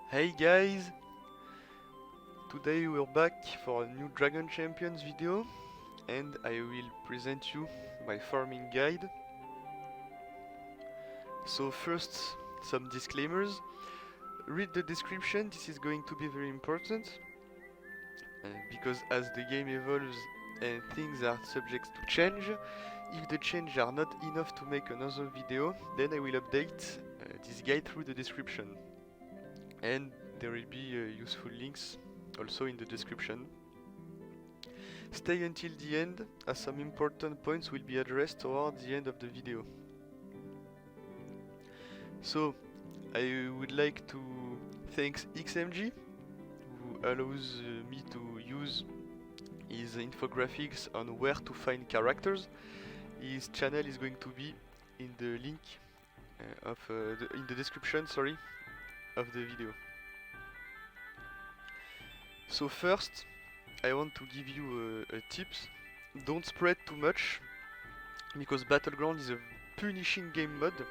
Hey guys! Today we're back for a new Dragon Champions video and I will present you my farming guide. So first, some disclaimers. Read the description, this is going to be very important because as the game evolves and things are subject to change, if the changes are not enough to make another video, then I will update this guide through the description. And there will be useful links also in the description. Stay until the end, as some important points will be addressed toward the end of the video. So, I would like to thank XMG, who allows me to use his infographics on where to find characters. His channel is going to be in the link in the description, of the video. So first, I want to give you a tips. Don't spread too much, because Battleground is a punishing game mode.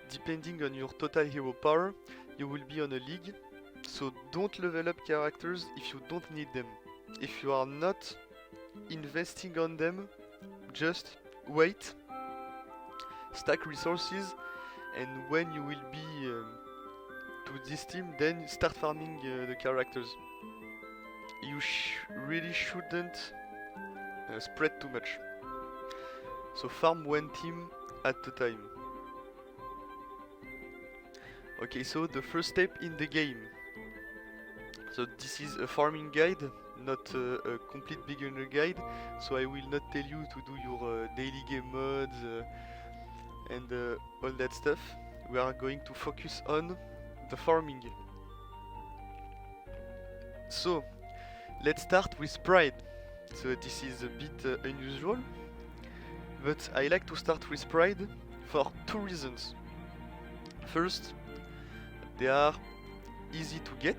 Depending on your total hero power, you will be on a league. So don't level up characters if you don't need them. If you are not investing on them, just wait, stack resources, and when you will be to this team, then start farming the characters. You really shouldn't spread too much. So farm one team at a time. Okay, so the first step in the game. So this is a farming guide, not a complete beginner guide. So I will not tell you to do your daily game mods and all that stuff. We are going to focus on the farming. So let's start with Pride. So this is a bit unusual, but I like to start with Pride for two reasons. First, they are easy to get,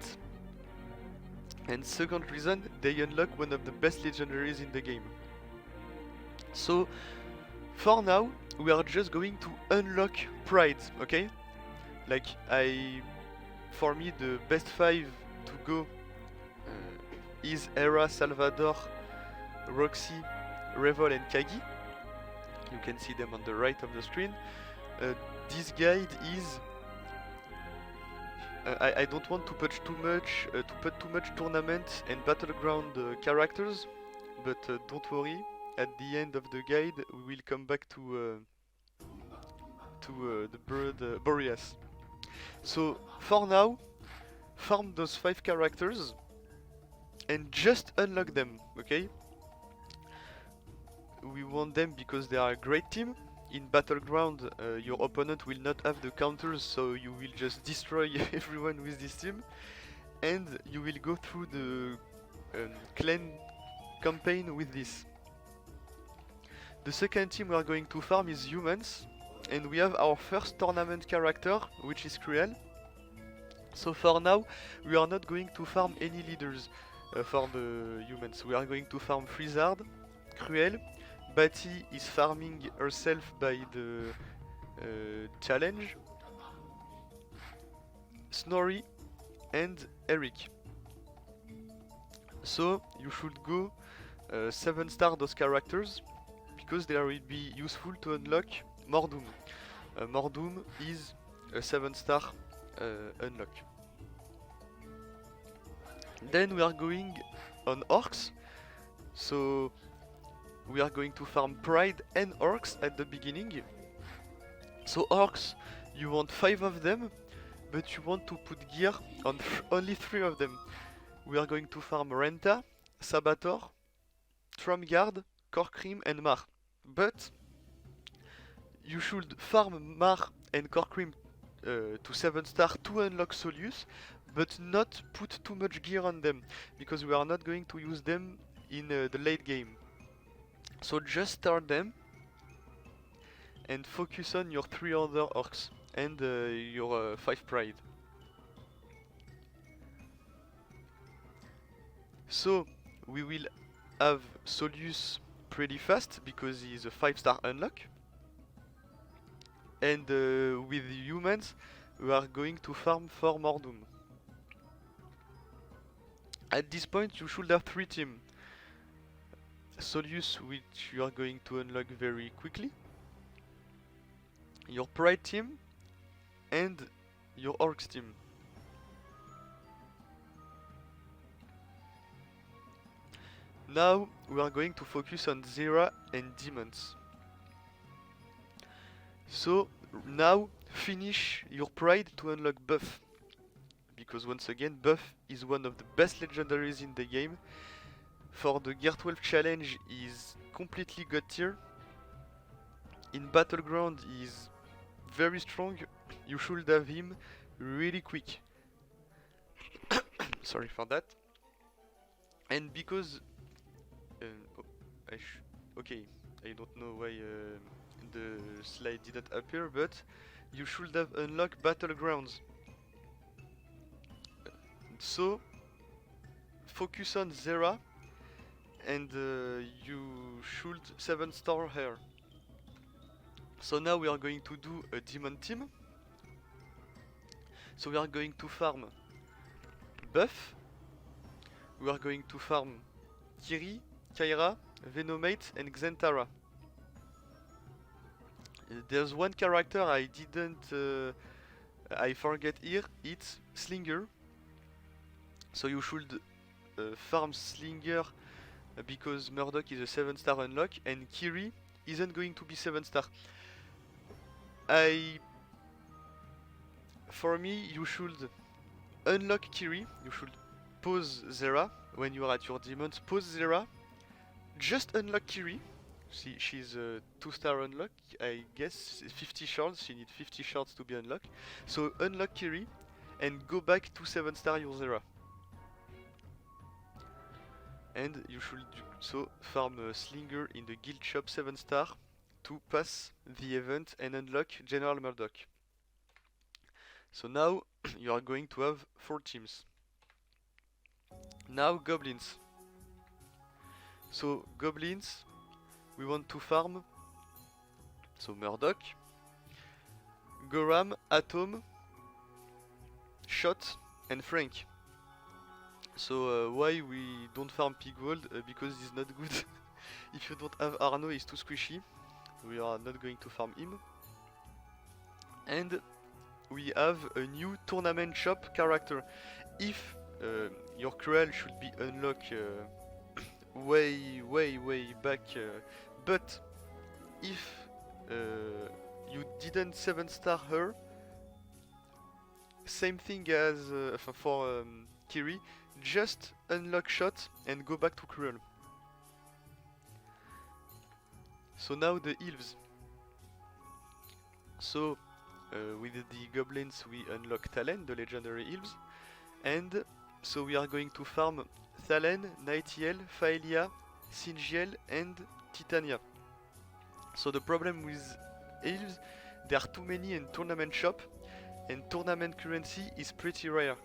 and second reason, they unlock one of the best legendaries in the game. So for now, we are just going to unlock Pride, okay? Like for me the best 5 to go is Hera, Salvador, Roxy, Revol and Kagi. You can see them on the right of the screen. This guide is I don't want to put too much tournament and battleground characters, but don't worry. At the end of the guide, we will come back to the bird Boreas. So for now, farm those 5 characters and just unlock them, okay? We want them because they are a great team. In Battleground, your opponent will not have the counters, so you will just destroy everyone with this team. And you will go through the clan campaign with this. The second team we are going to farm is humans. And we have our first tournament character, which is Cruel. So for now, we are not going to farm any leaders for the humans. We are going to farm Frizzard, Cruel. Batty is farming herself by the challenge, Snorri and Eric. So you should go 7-star those characters because they will be useful to unlock Mordoom. Mordoom is a 7-star unlock. Then we are going on Orcs. So we are going to farm Pride and Orcs at the beginning. So Orcs, you want 5 of them, but you want to put gear on only 3 of them. We are going to farm Renta, Sabator, Tromgard, Korkrim and Mar. But you should farm Mar and Korkrim to 7-star to unlock Solius, but not put too much gear on them, because we are not going to use them in the late game. So just start them and focus on your 3 other orcs and your 5 pride. So we will have Solius pretty fast because he is a 5-star unlock. And with humans we are going to farm for Mordoom. At this point you should have 3 teams. Solius, which you are going to unlock very quickly, your Pride team, and your Orcs team. Now we are going to focus on Zera and Demons. So now finish your Pride to unlock Buff. Because once again, Buff is one of the best legendaries in the game. For the Gear 12 challenge, is completely god tier. In Battleground, he is very strong. You should have him really quick. Sorry for that. And because oh, okay, I don't know why the slide didn't appear, but you should have unlocked Battlegrounds. So focus on Zera, and you should 7-star her. So now we are going to do a demon team. So we are going to farm Buff. We are going to farm Kiri, Kyra, Venomate, and Xentara. There's one character I didn't I forget here. It's Slinger. So you should farm Slinger because Murdoch is a 7-star unlock and Kiri isn't going to be 7-star. For me, you should unlock Kiri. You should pause Zera when you are at your demons. Pause Zera. Just unlock Kiri. See, she's a 2-star unlock. I guess 50 shards. She needs 50 shards to be unlocked. So unlock Kiri and go back to 7-star your Zera. And you should so farm Slinger in the guild shop 7-star to pass the event and unlock General Murdoch. So now you are going to have 4 teams. Now goblins. So goblins, we want to farm so Murdoch, Goram, Atom, Shot, and Frank. So why we don't farm Pigwold? Because he's not good. If you don't have Arno, he's too squishy. We are not going to farm him. And we have a new tournament shop character. If your Cruel should be unlocked way back, but if you didn't 7-star her, same thing as for Kiri, just unlock Shot and go back to Cruel. So now the Elves. So with the Goblins we unlock Talen, the legendary Elves, and so we are going to farm Thalen, Nightiel, Faelia, Singiel and Titania. So the problem with Elves, there are too many in tournament shop and tournament currency is pretty rare.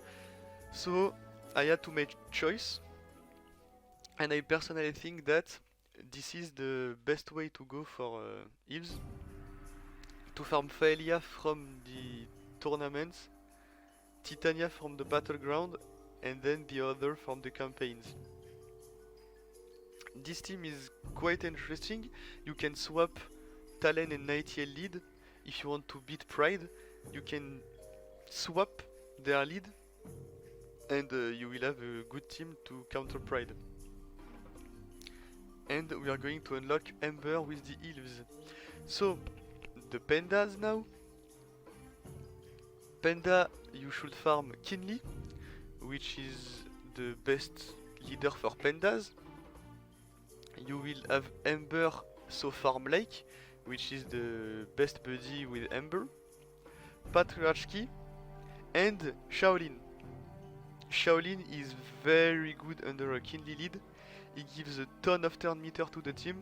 So I had to make choice, and I personally think that this is the best way to go for Elves. To farm Faelia from the tournaments, Titania from the battleground, and then the other from the campaigns. This team is quite interesting. You can swap Talen and Nightiel lead. If you want to beat Pride, you can swap their lead and you will have a good team to counter Pride. And we are going to unlock Ember with the Elves. So, the Pandas now. Panda, you should farm Kinley, which is the best leader for Pandas. You will have Ember, so farm Lake, which is the best buddy with Ember. Patriarchy and Shaolin. Shaolin is very good under a Kinley lead. He gives a ton of turn meter to the team.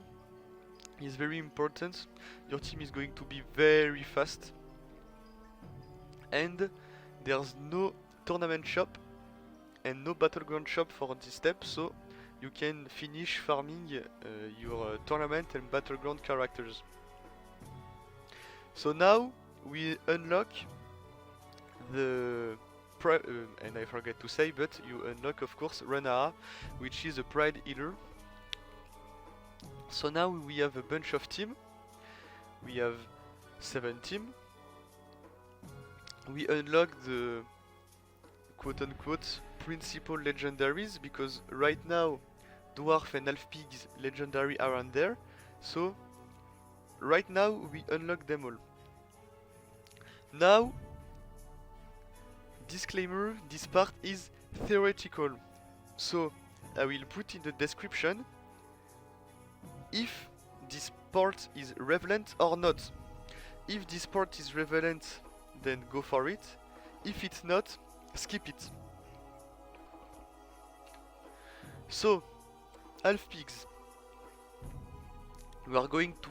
He's very important. Your team is going to be very fast. And there's no tournament shop and no battleground shop for this step, so you can finish farming your tournament and battleground characters. So now we unlock the and I forget to say, but you unlock of course Renara, which is a Pride healer. So now we have a bunch of team. We have 7 team. We unlock the quote-unquote principal legendaries, because right now Dwarf and Half Pigs legendary aren't there. So right now we unlock them all. Now, disclaimer, this part is theoretical, so I will put in the description if this part is relevant or not. If this part is relevant, then go for it. If it's not, skip it. So, Half Pigs. We are going to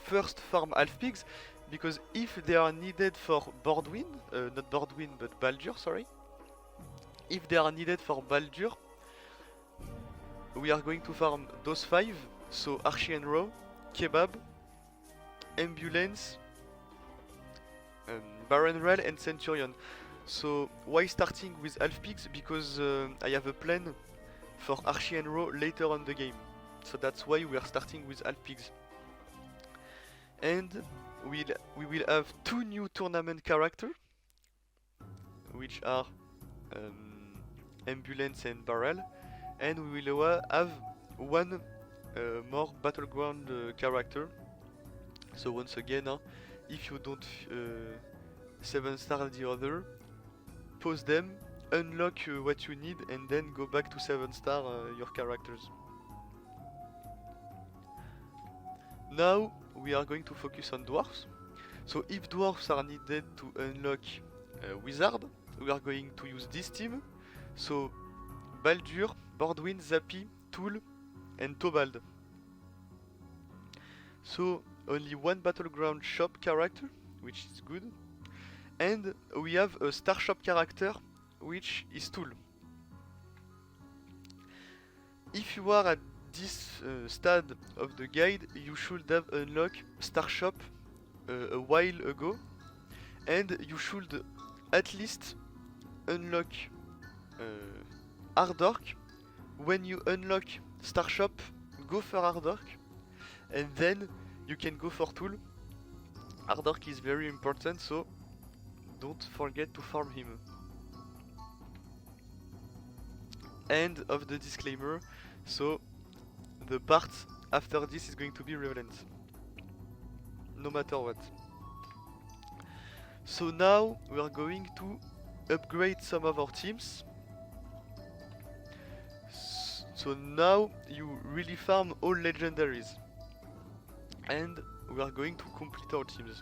first farm Half Pigs, because if they are needed for Bordwin, not Bordwin but Baldur, sorry. If they are needed for Baldur, we are going to farm those 5. So Archie and Row, Kebab, Ambulance, Baron Rel and Centurion. So why starting with Half Pigs? Because I have a plan for Archie and Row later on the game. So that's why we are starting with Half Pigs. And we will have 2 new tournament characters, which are Ambulance and Barrel, and we will have 1 more battleground character. So once again, if you don't 7-star the other, pause them, unlock what you need, and then go back to 7-star your characters. Now we are going to focus on dwarfs. So if dwarfs are needed to unlock wizard, we are going to use this team. So Baldur, Bordwin, Zappi, Tool and Tobald. So only 1 battleground shop character, which is good. And we have a star shop character, which is Tool. If you are at this stade of the guide, you should have unlocked Star Shop a while ago, and you should at least unlock Hardork. When you unlock Star Shop, go for Hardork, and then you can go for Tool. Hardork is very important, so don't forget to farm him. End of the disclaimer. So the part after this is going to be relevant, no matter what. So now we are going to upgrade some of our teams. So now you really farm all legendaries, and we are going to complete our teams.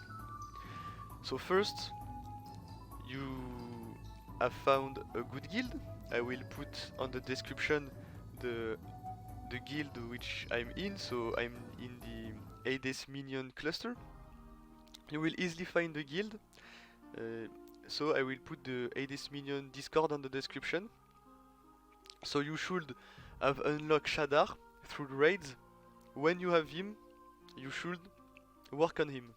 So first, you have found a good guild. I will put on the description the guild which I'm in. So I'm in the Hades Minion cluster. You will easily find the guild. So I will put the Hades Minion Discord on the description. So you should have unlocked Shadar through raids. When you have him, you should work on him.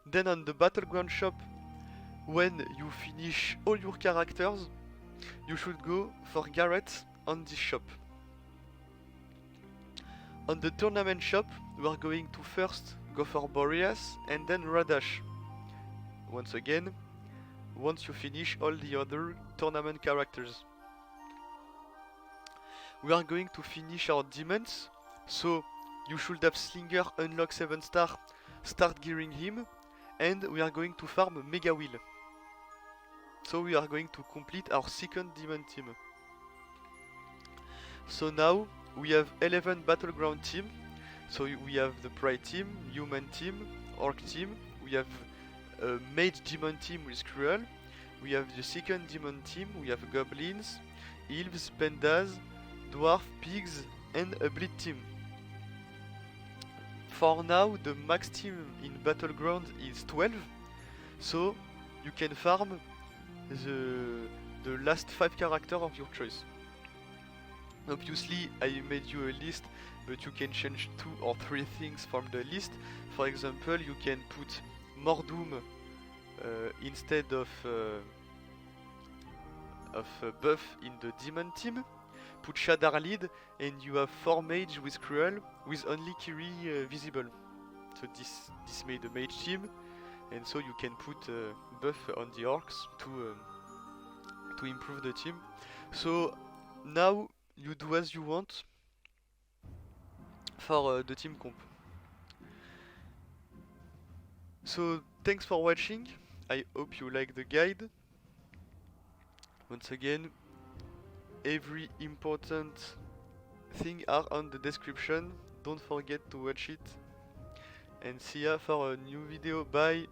Then on the battleground shop, when you finish all your characters, you should go for Garrett on this shop. On the tournament shop, we are going to first go for Boreas and then Radash. Once again, once you finish all the other tournament characters. We are going to finish our demons, so you should have Slinger unlock 7-star, start gearing him, and we are going to farm Mega Wheel. So we are going to complete our second demon team. So now we have 11 battleground team. So we have the Pride team, Human team, Orc team, we have a Mage demon team with Cruel, we have the second demon team, we have Goblins, Elves, Pandas, Dwarf, Pigs and a Bleed team. For now the max team in Battleground is 12, so you can farm the last 5 characters of your choice. Obviously I made you a list, but you can change 2 or 3 things from the list. For example, you can put Mordoom instead of buff in the demon team, put Shadar lead, and you have 4 mage with Cruel, with only Kiri visible. So this made a mage team, and so you can put buff on the orcs to improve the team. So now you do as you want for the team comp. So thanks for watching. I hope you like the guide. Once again, every important thing are on the description. Don't forget to watch it. And see ya for a new video. Bye!